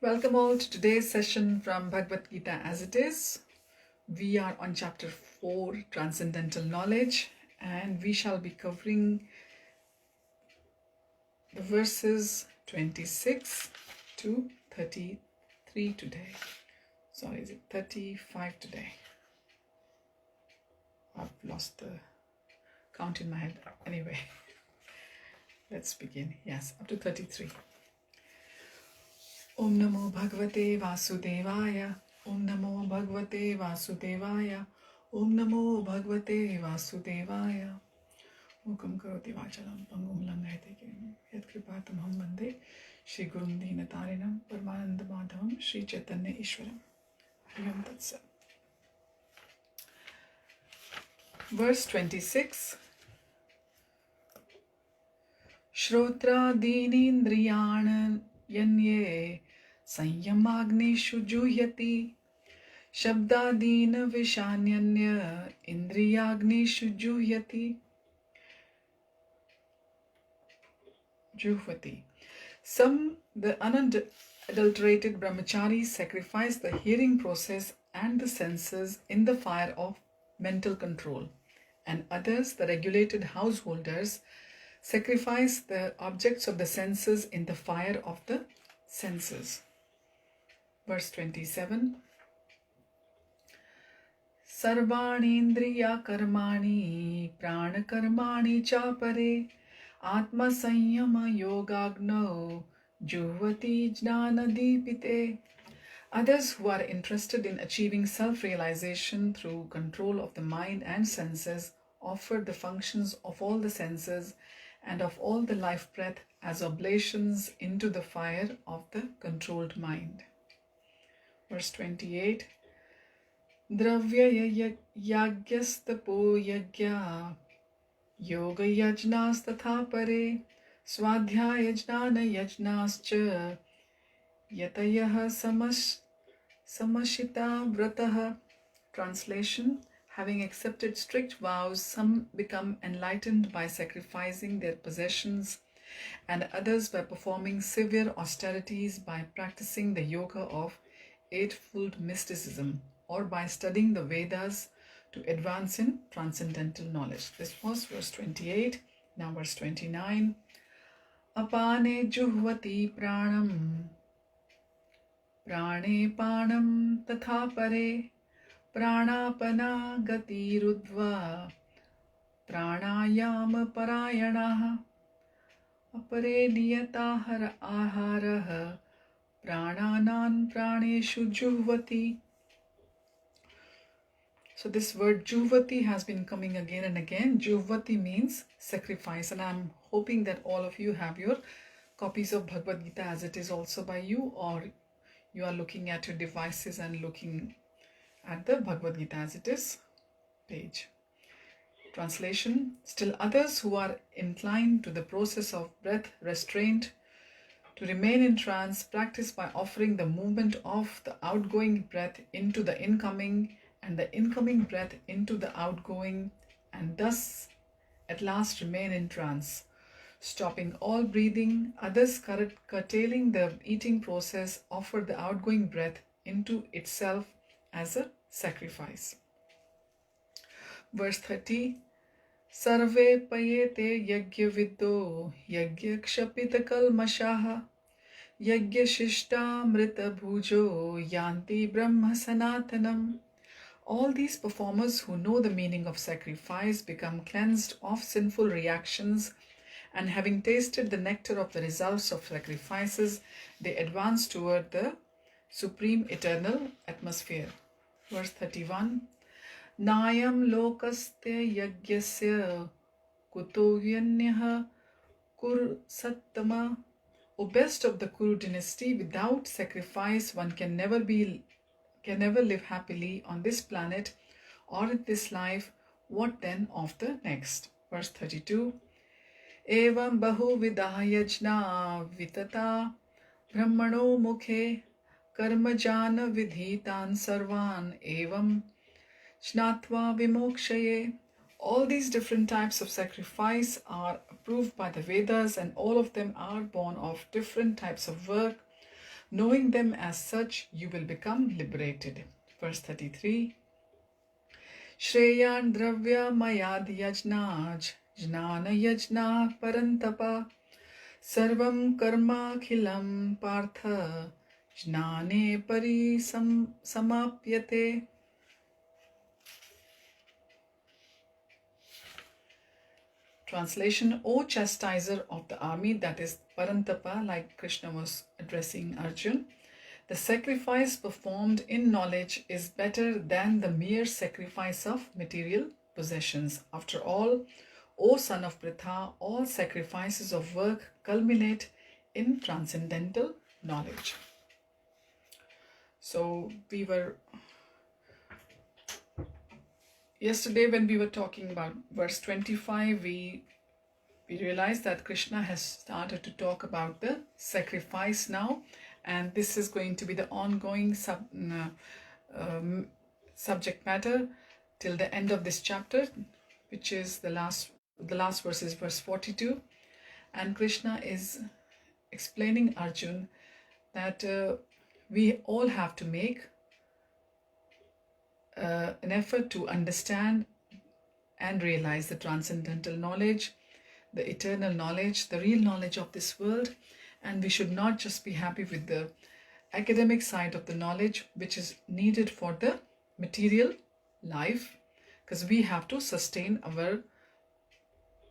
Welcome all to today's session from Bhagavad Gita as it is. We are on chapter 4, Transcendental Knowledge, and we shall be covering the verses 26 to 33 today. Sorry, is it 35 today? I've lost the count in my head. Anyway, let's begin. Yes, up to 33. Om Namo Bhagavate Vasudevaya. Om Namo Bhagavate Vasudevaya. Om Namo Bhagavate Vasudevaya. Mukam karoti vachalam pangum langhayate kirim. Yat kripatamham vande Shri Gurum Deenatarinam Paramananda Madhavam Shri Chaitanya Ishwaram. Hariyam Tat Sat. Verse 26. Shrotra dinindriyana yanye संयमाग्निषु जुह्यति शब्दादीन विषान्यन्य इंद्रियाग्निषु जुह्वति. The unadulterated brahmacharis sacrifice the hearing process and the senses in the fire of mental control, and others, the regulated householders, sacrifice the objects of the senses in the fire of the senses. Verse 27. Sarvani indriya karmani prana karmani chapare atma sanyama yogagno juhvati jnana dipite. Others who are interested in achieving self-realization through control of the mind and senses offer the functions of all the senses and of all the life breath as oblations into the fire of the controlled mind. Verse 28. Dravya yagyastapo yagya yoga yajnas tatha pare swadhyaya jnana yajnascha yatayah samashita vrataha. Translation. Having accepted strict vows, some become enlightened by sacrificing their possessions, and others by performing severe austerities, by practicing the yoga of eightfold mysticism, or by studying the Vedas to advance in transcendental knowledge. This was verse 28. Now verse 29. Apane juhvati pranam prane panam tatha pare pranapana gatirudva pranayama parayanaha apare niyatahara aharaha prananan praneshu juhvati. So this word juhvati has been coming again and again. Juhvati means sacrifice, and I'm hoping that all of you have your copies of Bhagavad Gita as it is also by you, or you are looking at your devices and looking at the Bhagavad Gita as it is page. Translation. Still others who are inclined to the process of breath restraint to remain in trance practice by offering the movement of the outgoing breath into the incoming and the incoming breath into the outgoing, and thus at last remain in trance, stopping all breathing. Others, curtailing the eating process, offer the outgoing breath into itself as a sacrifice. Verse 30. Sarve payete yagya viddo yagya kshapita kalmashaha yagya shishta mrita bhujo yanti brahma sanatanam. All these performers who know the meaning of sacrifice become cleansed of sinful reactions, and having tasted the nectar of the results of sacrifices, they advance toward the supreme eternal atmosphere. Verse 31. Nayam lokaste yagyasya kuto vyanyah kur sattama. O best of the Kuru dynasty, without sacrifice one can never live happily on this planet or in this life. What then of the next? Verse 32. Evam bahu vidahayajna vitata brahmano mukhe karmajana vidhitan sarvan evam Shnatva vimokshaye. All these different types of sacrifice are approved by the Vedas, and all of them are born of different types of work. Knowing them as such, you will become liberated. Verse 33. Shreyan dravya mayad yajnaj jnana yajna parantapa sarvam karma khilam partha jnane samapyate. Translation: O chastiser of the army, that is Parantapa, like Krishna was addressing Arjun, the sacrifice performed in knowledge is better than the mere sacrifice of material possessions. After all, O son of Pritha, all sacrifices of work culminate in transcendental knowledge. So we were yesterday when we were talking about verse 25, we realized that Krishna has started to talk about the sacrifice now, and this is going to be the ongoing subject matter till the end of this chapter, which is the last verse is verse 42, and Krishna is explaining Arjun that we all have to make an effort to understand and realize the transcendental knowledge, the eternal knowledge, the real knowledge of this world. And we should not just be happy with the academic side of the knowledge, which is needed for the material life, because we have to sustain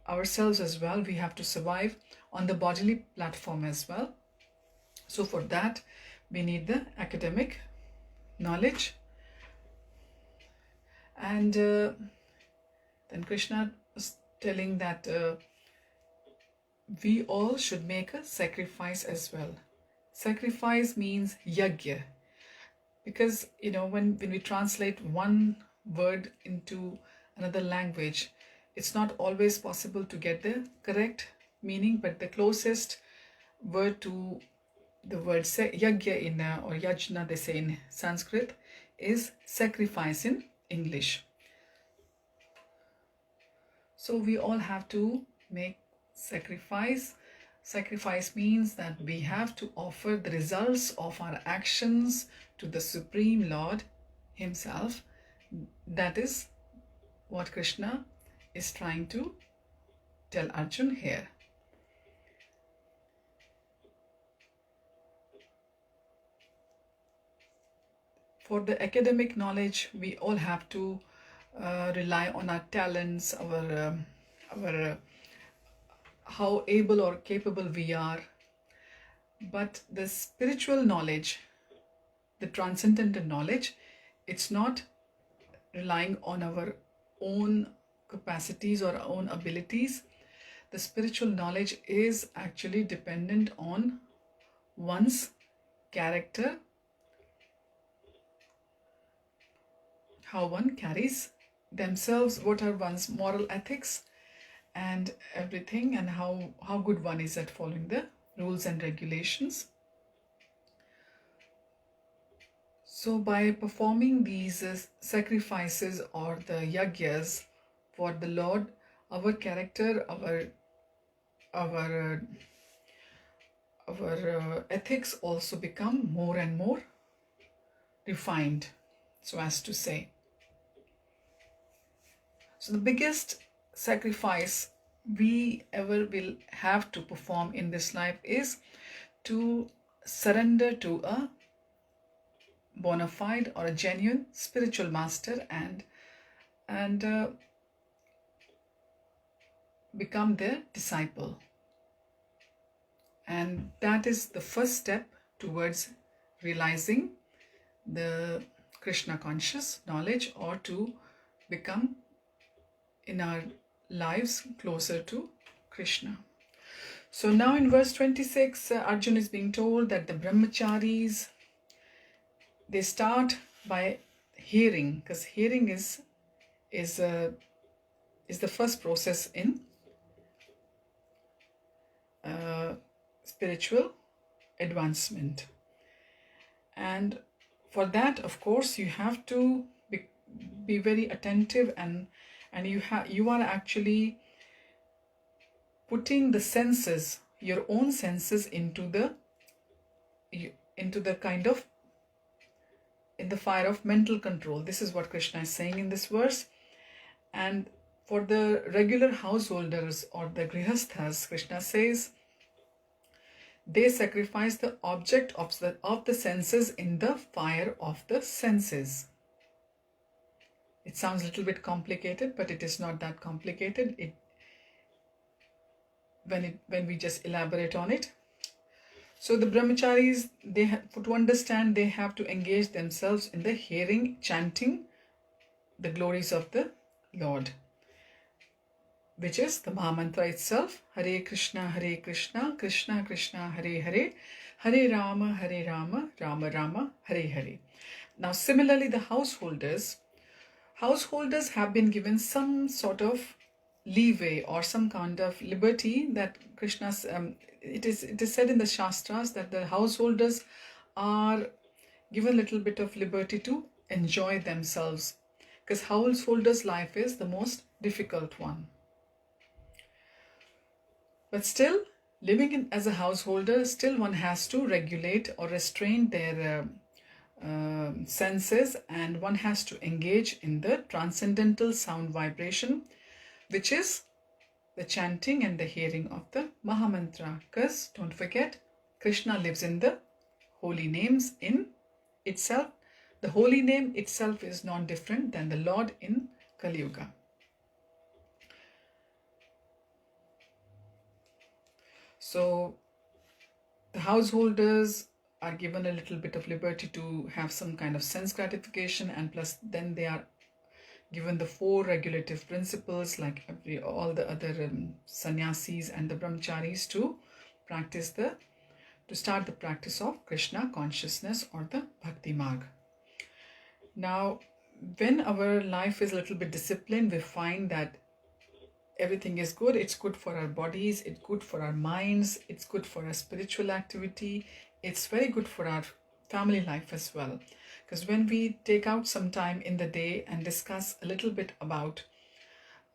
ourselves as well. We have to survive on the bodily platform as well. So for that, we need the academic knowledge. And then Krishna was telling that we all should make a sacrifice as well. Sacrifice means yajna, because when we translate one word into another language, it's not always possible to get the correct meaning, but the closest word to the word yajna or yajna, they say in Sanskrit, is sacrifice in English. So we all have to make sacrifice. Sacrifice means that we have to offer the results of our actions to the Supreme Lord Himself. That is what Krishna is trying to tell Arjun here. For the academic knowledge, we all have to rely on our talents, our how able or capable we are. But the spiritual knowledge, the transcendental knowledge, it's not relying on our own capacities or our own abilities. The spiritual knowledge is actually dependent on one's character, how one carries themselves, what are one's moral ethics and everything, and how good one is at following the rules and regulations. So by performing these sacrifices or the yajnas for the Lord, our character, our ethics also become more and more refined, so as to say. So the biggest sacrifice we ever will have to perform in this life is to surrender to a bona fide or a genuine spiritual master and become their disciple. And that is the first step towards realizing the Krishna conscious knowledge, or to become in our lives closer to Krishna. So now in verse 26, Arjun is being told that the brahmacharis, they start by hearing, because hearing is the first process in spiritual advancement. And for that, of course, you have to be very attentive, and you are actually putting the senses, your own senses, into into the kind of, in the fire of mental control. This is what Krishna is saying in this verse. And for the regular householders or the grihasthas, Krishna says, they sacrifice the object of the senses in the fire of the senses. It sounds a little bit complicated, but it is not that complicated when we just elaborate on it. So the brahmacharis, to understand, they have to engage themselves in the hearing, chanting the glories of the Lord, which is the Mahamantra itself. Hare Krishna, Krishna Krishna, Hare Hare, Hare Rama, Rama Rama, Hare Hare. Now similarly, the householders have been given some sort of leeway or some kind of liberty that Krishna's, it is said in the Shastras that the householders are given a little bit of liberty to enjoy themselves, because householders' life is the most difficult one. But still, living as a householder, still one has to regulate or restrain their senses, and one has to engage in the transcendental sound vibration, which is the chanting and the hearing of the Mahamantra. Because don't forget, Krishna lives in the holy names in itself. The holy name itself is not different than the Lord in Kali Yuga. So the householders are given a little bit of liberty to have some kind of sense gratification, and plus then they are given the 4 regulative principles like all the other sannyasis and the brahmacharis to start the practice of Krishna consciousness or the bhakti marg. Now, when our life is a little bit disciplined, we find that everything is good. It's good for our bodies, it's good for our minds, it's good for our spiritual activity, it's very good for our family life as well. Because when we take out some time in the day and discuss a little bit about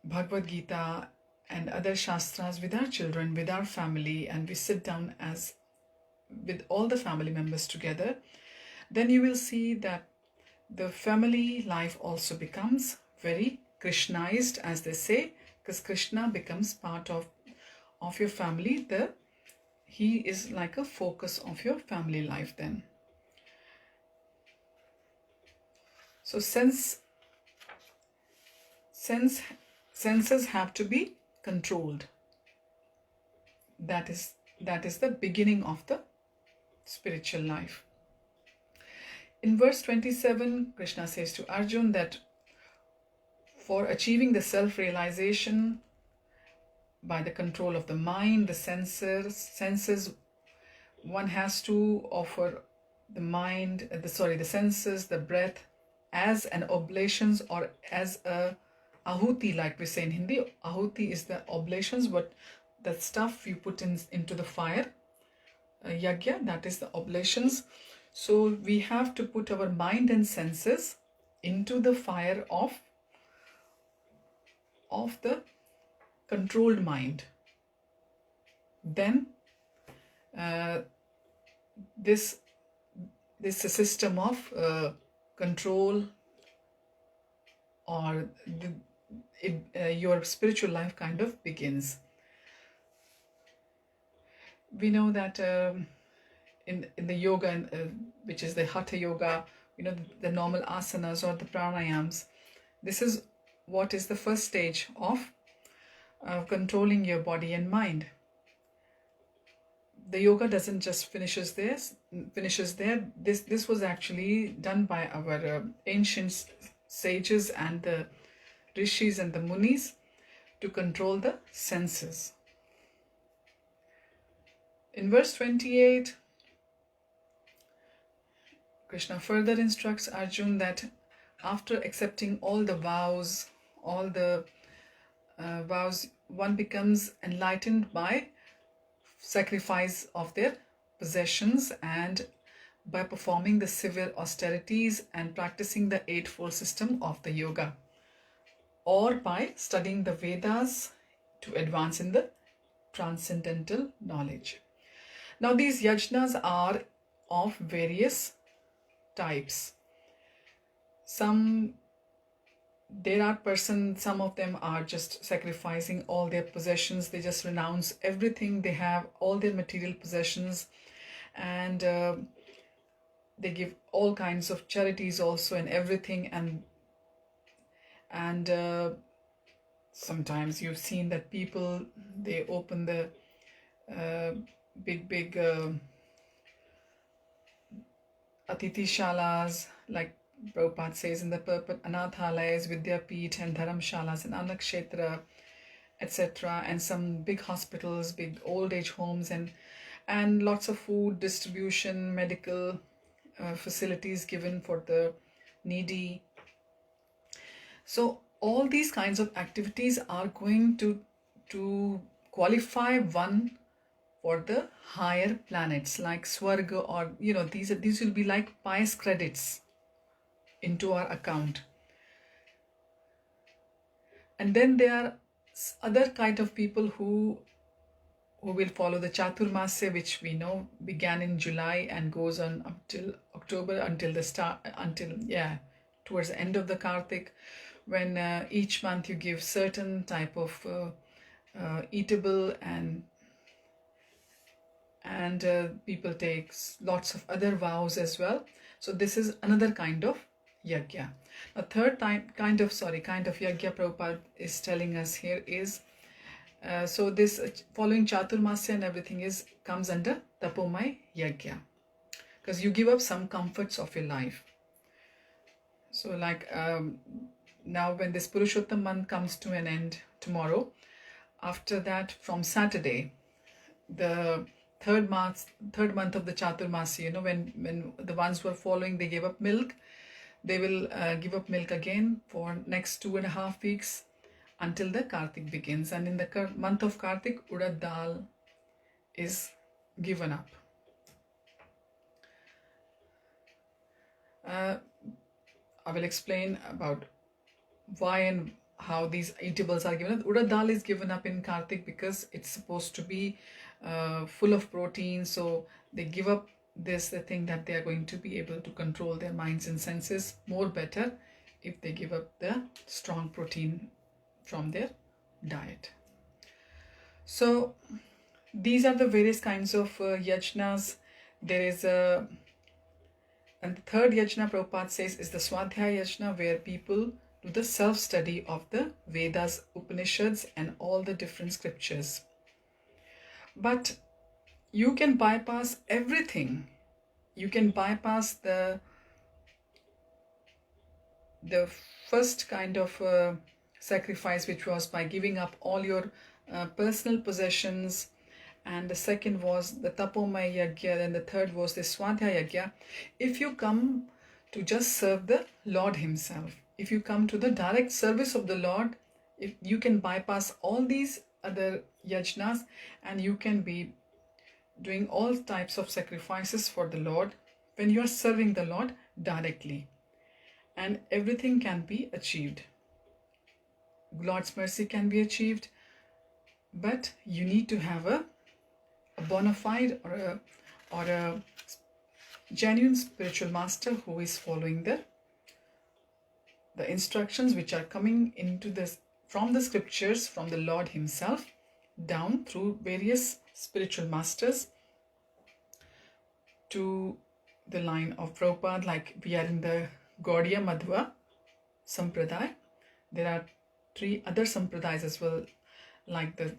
Bhagavad Gita and other Shastras with our children, with our family, and we sit down with all the family members together, then you will see that the family life also becomes very Krishnaized, as they say, because Krishna becomes part of your family. He is like a focus of your family life then. So senses have to be controlled. That is the beginning of the spiritual life. In verse 27, Krishna says to Arjun that for achieving the self-realization by the control of the mind, the senses, one has to offer the senses, the breath, as an oblations or as a ahuti, like we say in Hindi. Ahuti is the oblations, but the stuff you put into the fire, yagya, that is the oblations. So we have to put our mind and senses into the fire of the controlled mind. Then this system of control or your spiritual life kind of begins. We know that in the yoga, which is the hatha yoga, the normal asanas or the pranayams, this is what is the first stage of controlling your body and mind. The yoga doesn't just finishes there. This was actually done by our ancient sages and the rishis and the munis to control the senses. In verse 28, Krishna further instructs Arjun that after accepting all the vows, one becomes enlightened by sacrifice of their possessions and by performing the civil austerities and practicing the eightfold system of the yoga, or by studying the Vedas to advance in the transcendental knowledge. Now these yajnas are of various types. There are persons, some of them are just sacrificing all their possessions. They just renounce everything they have, all their material possessions, and they give all kinds of charities also and everything. And sometimes you've seen that people, they open the big Atiti Shalas, like Prabhupada says in the purport, Anathalayas, Vidyapeeth and Dharamshalas and Anakshetra, etc. And some big hospitals, big old age homes, and lots of food distribution, medical facilities given for the needy. So all these kinds of activities are going to qualify one for the higher planets like Swarga, or these will be like pious credits into our account. And then there are other kind of people who will follow the Chaturmasya, which we know began in July and goes on up till October, until towards the end of the Kartik, when each month you give certain type of eatable, and people take lots of other vows as well. So this is another kind of yajna. A third kind of yajna Prabhupada is telling us here is, so this following Chaturmasya and everything comes under Tapomay yajna, because you give up some comforts of your life. So like now when this Purushottam month comes to an end tomorrow, after that from Saturday, the third month of the Chaturmasya, when the ones who are following, they gave up milk, they will give up milk again for next 2.5 weeks until the Kartik begins. And in the month of Kartik, urad dal is given up. I will explain about why and how these eatables are given up. Urad dal is given up in Kartik because it's supposed to be full of protein, so they give up this. They think that they are going to be able to control their minds and senses more better if they give up the strong protein from their diet. So these are the various kinds of yajnas. There is and the third yajna Prabhupada says is the Swadhyaya yajna, where people do the self-study of the Vedas, Upanishads and all the different scriptures. But you can bypass everything. You can bypass the first kind of sacrifice, which was by giving up all your personal possessions, and the second was the Tapomaya yajna, and the third was the Swadhyaya yajna. If you come to just serve the Lord himself, if you come to the direct service of the Lord, if you can bypass all these other yajnas, and you can be doing all types of sacrifices for the Lord when you are serving the Lord directly, and everything can be achieved. Lord's mercy can be achieved, but you need to have a bona fide or a genuine spiritual master who is following the instructions which are coming into this from the scriptures, from the Lord himself, down through various spiritual masters to the line of Prabhupada. Like we are in the Gaudiya Madhva Sampradaya. There are 3 other Sampradayas as well, like the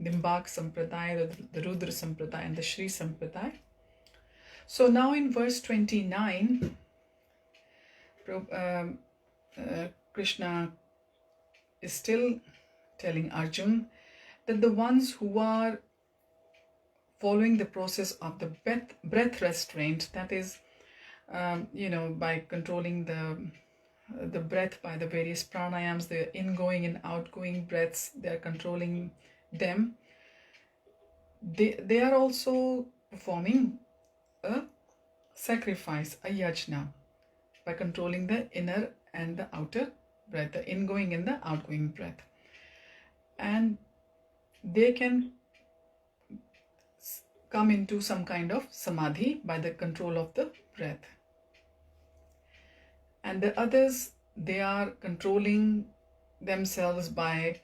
Nimbak Sampradaya, the Rudra Sampradaya and the Shri Sampradaya. So now in verse 29, Krishna is still telling Arjun that the ones who are following the process of the breath restraint, that is, by controlling the breath by the various pranayams, the ingoing and outgoing breaths, they are controlling them. They are also performing a sacrifice, a yajna, by controlling the inner and the outer breath, the ingoing and the outgoing breath. And they can come into some kind of samadhi by the control of the breath. And the others, they are controlling themselves by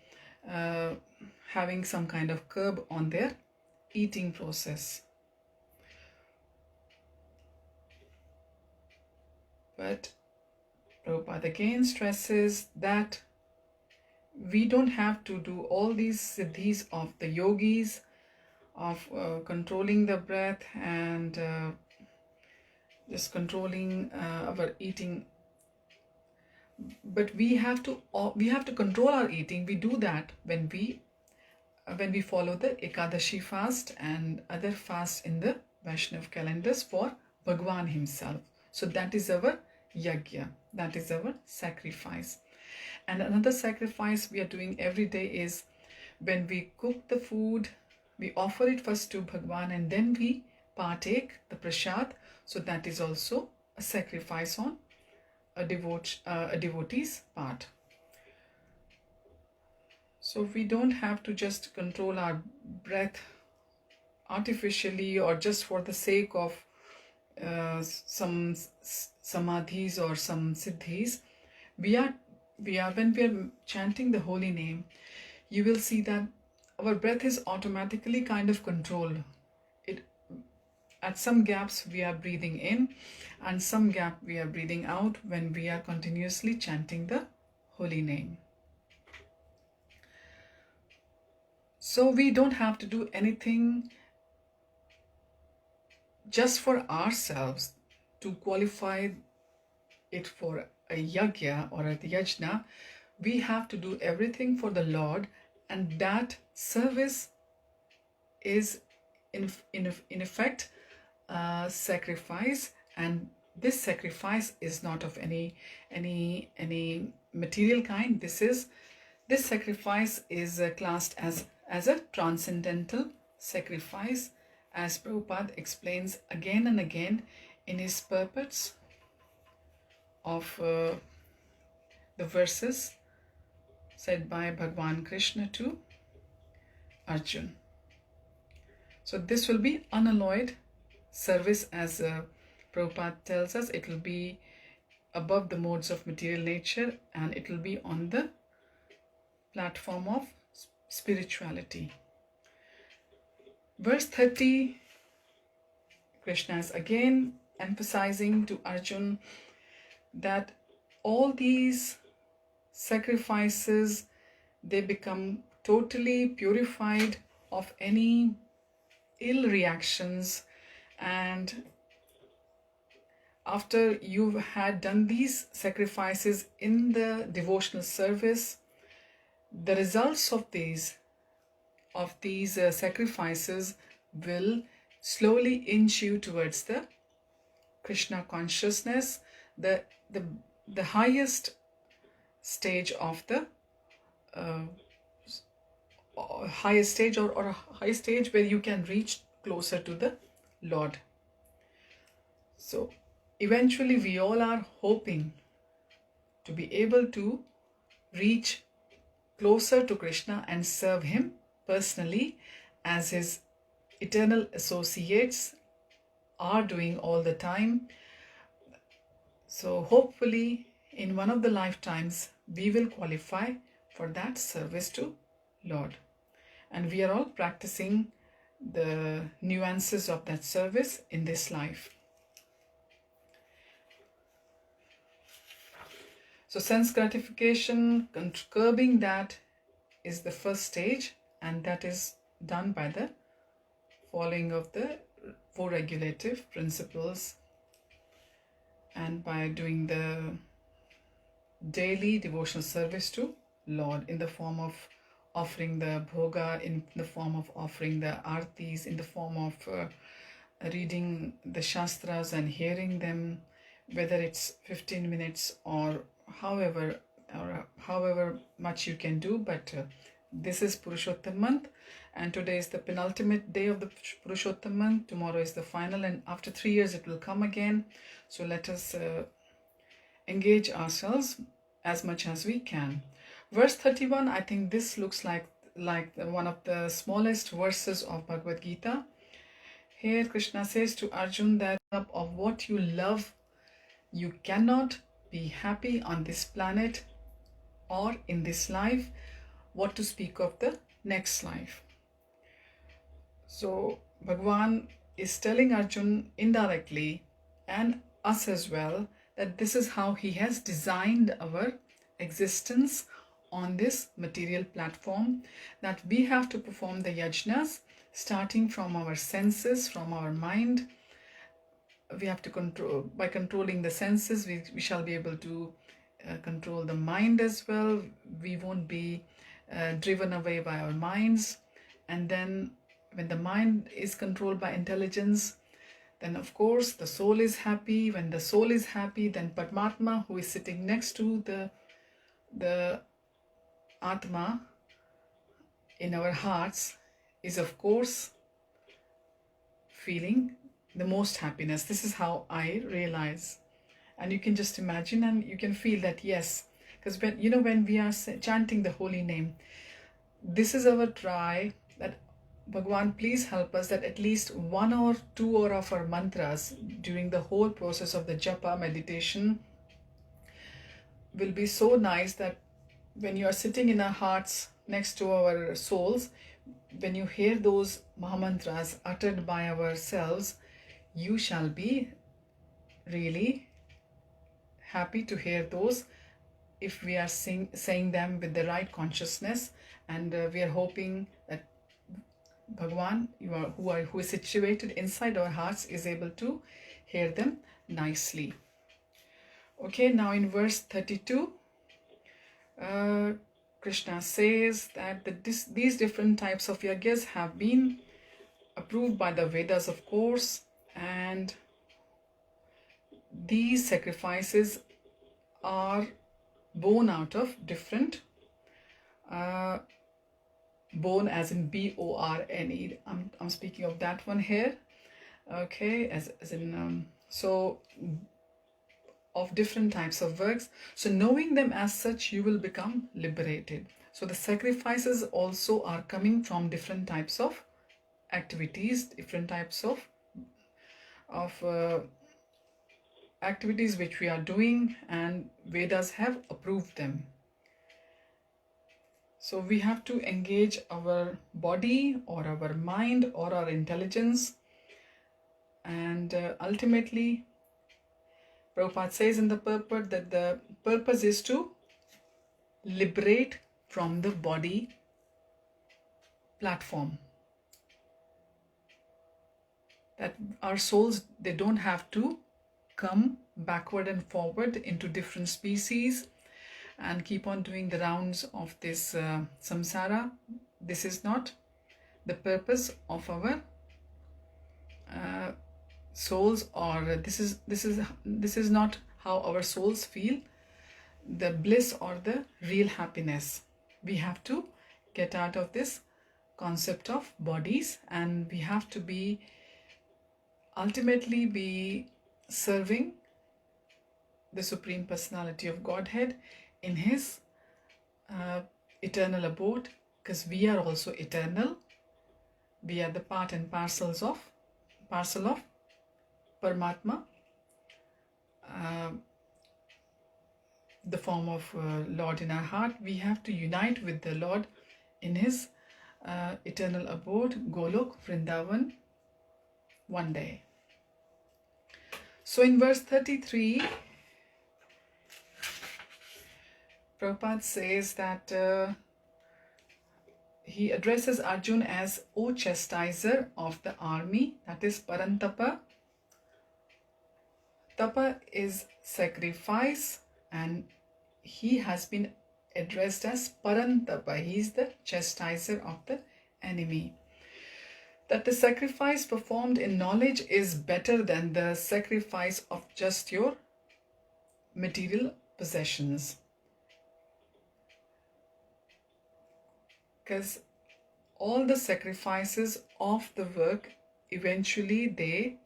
having some kind of curb on their eating process. But Prabhupada again stresses that we don't have to do all these siddhis of the yogis, of controlling the breath and just controlling our eating. But we have to control our eating. We do that when we follow the Ekadashi fast and other fasts in the Vaishnav calendars for Bhagwan himself. So that is our yajna, that is our sacrifice. And another sacrifice we are doing every day is when we cook the food, we offer it first to Bhagwan and then we partake the prasad. So that is also a sacrifice on a devotee's part. So we don't have to just control our breath artificially or just for the sake of some samadhis or some siddhis. When we are chanting the holy name, you will see that our breath is automatically kind of controlled. At some gaps we are breathing in and some gap we are breathing out when we are continuously chanting the holy name. So we don't have to do anything just for ourselves to qualify it for a yajna or a yajna. We have to do everything for the Lord, and that service is in effect sacrifice, and this sacrifice is not of any material kind. This sacrifice is classed as a transcendental sacrifice, as Prabhupada explains again and again in his purports of the verses said by Bhagwan Krishna to Arjun. So this will be unalloyed service, as Prabhupada tells us. It will be above the modes of material nature and it will be on the platform of spirituality. Verse 30, Krishna is again emphasizing to Arjun that all these sacrifices, they become totally purified of any ill reactions, and after you've had done these sacrifices in the devotional service, the results of these sacrifices will slowly inch you towards the Krishna consciousness, the highest stage of the highest stage or a high stage where you can reach closer to the Lord. So eventually we all are hoping to be able to reach closer to Krishna and serve him personally, as his eternal associates are doing all the time. So hopefully in one of the lifetimes we will qualify for that service to Lord, and we are all practicing the nuances of that service in this life. So sense gratification, curbing that is the first stage, and that is done by the following of the 4 regulative principles and by doing the daily devotional service to Lord in the form of offering the bhoga, in the form of offering the artis, in the form of reading the shastras and hearing them, whether it's 15 minutes or however much you can do. But this is Purushottam month, and today is the penultimate day of the Purushottam month. Tomorrow is the final, and after 3 years it will come again. So let us engage ourselves as much as we can. Verse 31, I think this looks like one of the smallest verses of Bhagavad Gita. Here Krishna says to Arjun that of what you love, you cannot be happy on this planet or in this life, what to speak of the next life. So Bhagwan is telling Arjun indirectly, and us as well, that this is how he has designed our existence on this material platform, that we have to perform the yajnas starting from our senses, from our mind. We have to control, by controlling the senses, we shall be able to control the mind as well. We won't be driven away by our minds. And then when the mind is controlled by intelligence, then of course the soul is happy. When the soul is happy, then Paramatma, who is sitting next to the Atma in our hearts, is of course feeling the most happiness. This is how I realize. And you can just imagine and you can feel that, yes, because when we are chanting the holy name, this is our try that Bhagwan, please help us that at least 1 or 2 hour of our mantras during the whole process of the japa meditation will be so nice that when you are sitting in our hearts next to our souls, when you hear those Mahamantras uttered by ourselves, you shall be really happy to hear those if we are saying them with the right consciousness. And we are hoping that Bhagwan, who is situated inside our hearts, is able to hear them nicely. Okay, now in verse 32, Krishna says that these different types of yajnas have been approved by the Vedas, of course, and these sacrifices are born out of different, born as in B-O-R-N-E. I'm speaking of that one here. Okay, as in, so of different types of works. So knowing them as such, you will become liberated. So the sacrifices also are coming from different types of activities, different types of activities which we are doing, and Vedas have approved them. So we have to engage our body or our mind or our intelligence, and ultimately Prabhupada says in the purport that the purpose is to liberate from the body platform. That our souls, they don't have to come backward and forward into different species and keep on doing the rounds of this samsara. This is not the purpose of our souls, or this is not how our souls feel the bliss or the real happiness. We have to get out of this concept of bodies, and we have to be ultimately be serving the Supreme Personality of Godhead in his eternal abode, because we are also eternal. We are the part and parcel of Paramatma, the form of Lord in our heart. We have to unite with the Lord in his eternal abode, Golok, Vrindavan, one day. So in verse 33, Prabhupada says that he addresses Arjun as O chastiser of the army, that is Parantapa. Tapa is sacrifice, and he has been addressed as Parantapa. He is the chastiser of the enemy. That the sacrifice performed in knowledge is better than the sacrifice of just your material possessions. Because all the sacrifices of the work, eventually they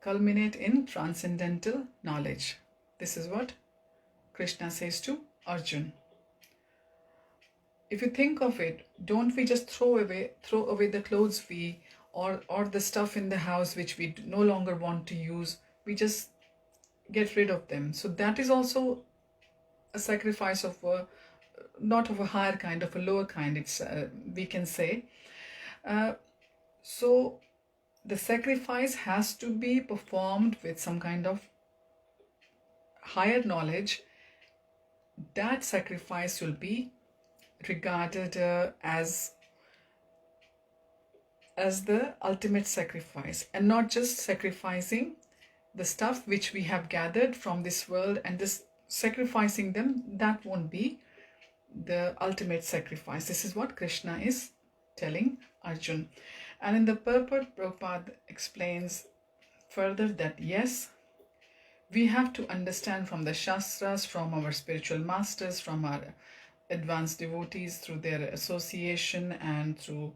culminate in transcendental knowledge. This is what Krishna says to Arjun. If you think of it, don't we just throw away the clothes we or the stuff in the house which we no longer want to use, we just get rid of them. So that is also a sacrifice of a, not of a higher kind, of a lower kind, it's we can say. So the sacrifice has to be performed with some kind of higher knowledge. That sacrifice will be regarded as the ultimate sacrifice, and not just sacrificing the stuff which we have gathered from this world and just sacrificing them. That won't be the ultimate sacrifice. This is what Krishna is telling Arjun. And in the purport, Prabhupada explains further that yes, we have to understand from the Shastras, from our spiritual masters, from our advanced devotees, through their association and through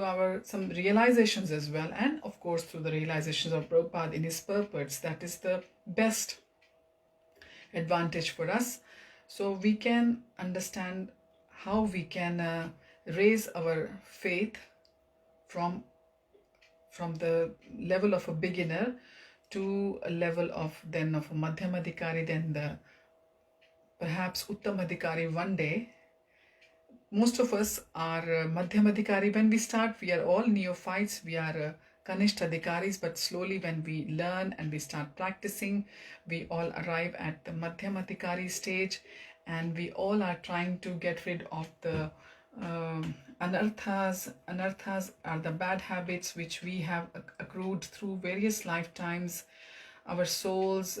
our some realizations as well, and of course through the realizations of Prabhupada in his purports. That is the best advantage for us. So we can understand how we can raise our faith from the level of a beginner to a level of then of a Madhyamadhikari, then the perhaps Uttamadhikari one day. Most of us are Madhyamadhikari. When we start, we are all neophytes, we are Kanishtadhikaris, but slowly when we learn and we start practicing, we all arrive at the Madhyamadhikari stage, and we all are trying to get rid of the anarthas. Anarthas are the bad habits which we have accrued through various lifetimes. Our souls,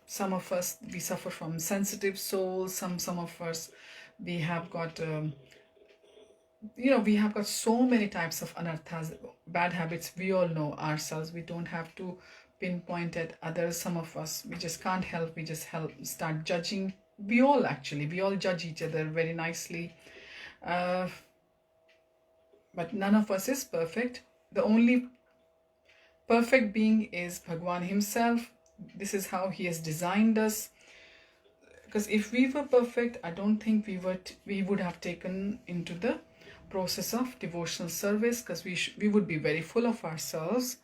some of us, we suffer from sensitive souls, some of us, we have got we have got so many types of anarthas, bad habits. We all know ourselves, we don't have to pinpoint at others. Some of us, we just can't help, we just start judging. We all judge each other very nicely, but none of us is perfect. The only perfect being is Bhagwan himself. This is how he has designed us. Because if we were perfect, I don't think we would have taken into the process of devotional service, because we would be very full of ourselves.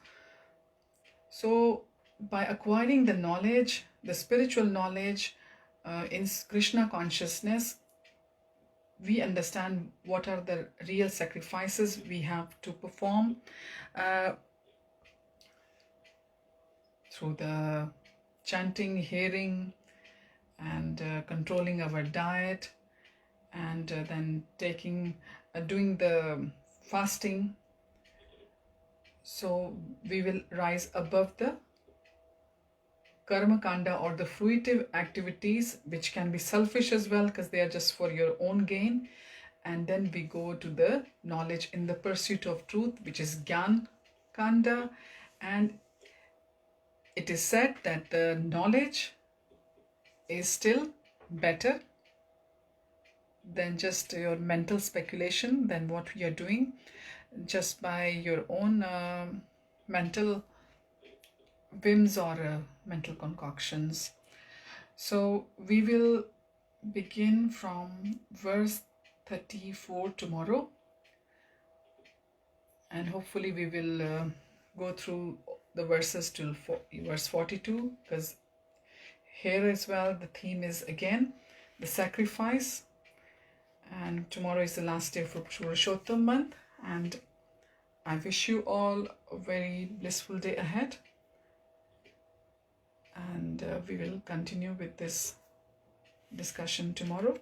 So by acquiring the knowledge, the spiritual knowledge in Krishna consciousness, we understand what are the real sacrifices we have to perform through the chanting, hearing, and controlling our diet, and then doing the fasting. So we will rise above the karma kanda, or the fruitive activities, which can be selfish as well, because they are just for your own gain. And then we go to the knowledge in the pursuit of truth, which is gyan kanda. And it is said that the knowledge is still better than just your mental speculation, than what we are doing just by your own mental whims or mental concoctions. So we will begin from verse 34 tomorrow, and hopefully we will go through the verses till verse 42, because here as well the theme is again the sacrifice. And tomorrow is the last day for Purushottam month, and I wish you all a very blissful day ahead. And we will continue with this discussion tomorrow.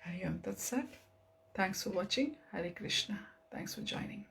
Hari Om Tat Sat. Thanks for watching. Hare Krishna. Thanks for joining.